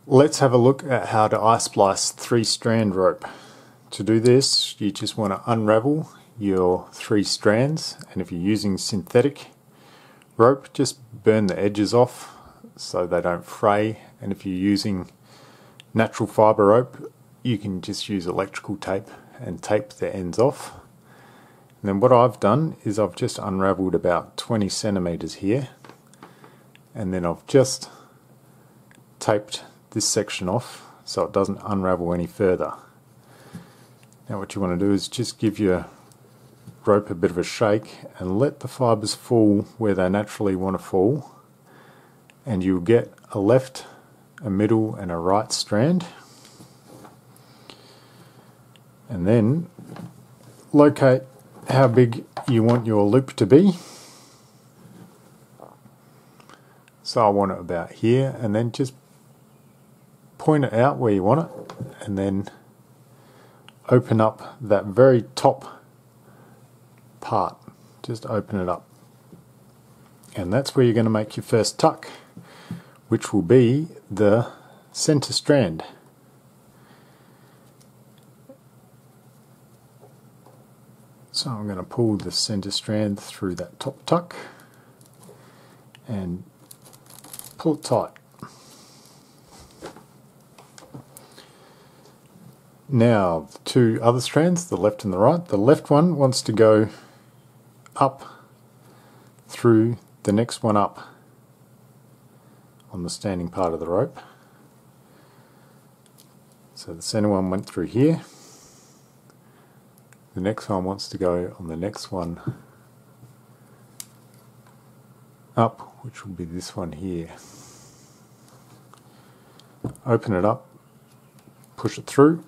Let's have a look at how to eye-splice 3-strand rope. To do this, you just want to unravel your 3 strands, and if you're using synthetic rope, just burn the edges off so they don't fray, and if you're using natural fibre rope, you can just use electrical tape and tape the ends off. And then what I've done is I've just unraveled about 20 centimeters here, and then I've just taped this section off so it doesn't unravel any further. Now what you want to do is just give your rope a bit of a shake and let the fibres fall where they naturally want to fall, and you'll get a left, a middle and a right strand. And then locate how big you want your loop to be. So I want it about here, and then just point it out where you want it, and then open up that very top part. Just open it up, and that's where you're going to make your first tuck, which will be the center strand. So I'm going to pull the center strand through that top tuck and pull it tight. Now the 2 other strands, the left and the right. The left one wants to go up through the next one up on the standing part of the rope. So the center one went through here. The next one wants to go on the next one up, which will be this one here. Open it up, push it through,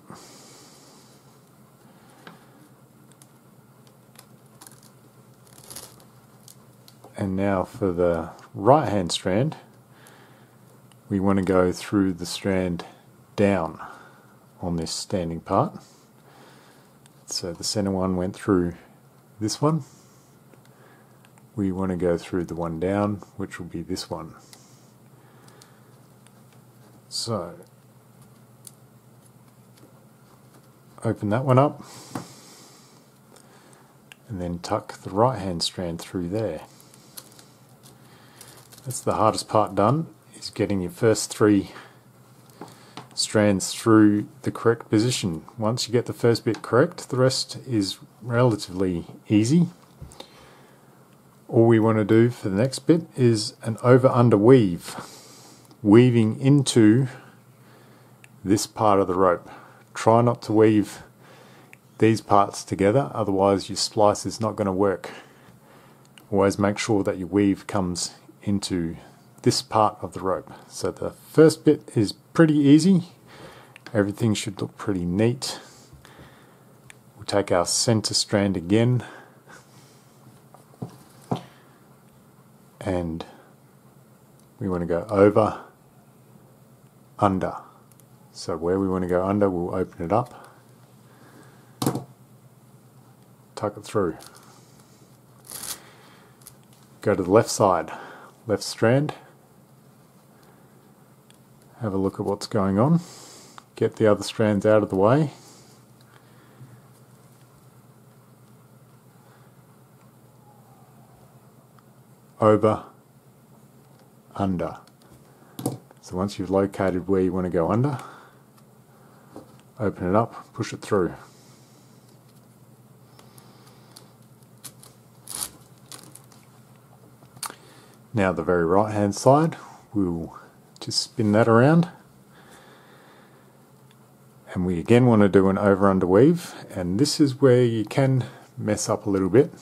and now for the right hand strand, we want to go through the strand down on this standing part. So the center one went through this one. We want to go through the one down, which will be this one. So open that one up and then tuck the right hand strand through there. That's the hardest part done, is getting your first 3 strands through the correct position. Once you get the first bit correct, the rest is relatively easy. All we want to do for the next bit is an over-under weave, weaving into this part of the rope. Try not to weave these parts together, otherwise your splice is not going to work. Always make sure that your weave comes into this part of the rope. So the first bit is pretty easy. Everything should look pretty neat. We'll take our center strand again and we want to go over, under. So where we want to go under, we'll open it up, tuck it through. Go to the left side, left strand, have a look at what's going on, get the other strands out of the way, over, under. So once you've located where you want to go under, open it up, push it through. Now the very right hand side, we'll just spin that around, and we again want to do an over under weave, and this is where you can mess up a little bit.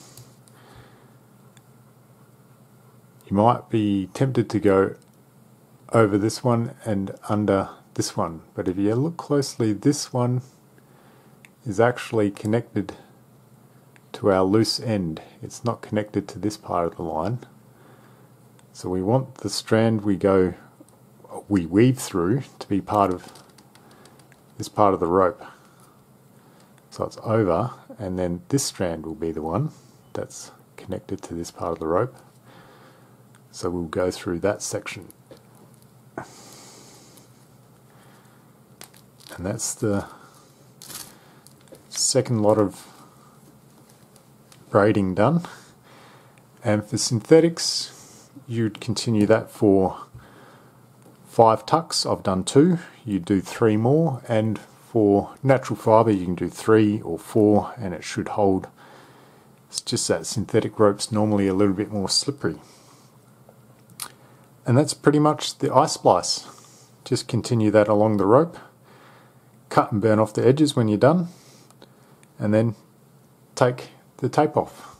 You might be tempted to go over this one and under this one, but if you look closely, this one is actually connected to our loose end. It's not connected to this part of the line. So we want the strand we weave through to be part of this part of the rope. So it's over, and then this strand will be the one that's connected to this part of the rope. So we'll go through that section. And that's the second lot of braiding done. And for synthetics, you'd continue that for 5 tucks. I've done 2. You do 3 more, and for natural fibre you can do 3 or 4 and it should hold. It's just that synthetic rope's normally a little bit more slippery. And that's pretty much the eye-splice. Just continue that along the rope, cut and burn off the edges when you're done, and then take the tape off.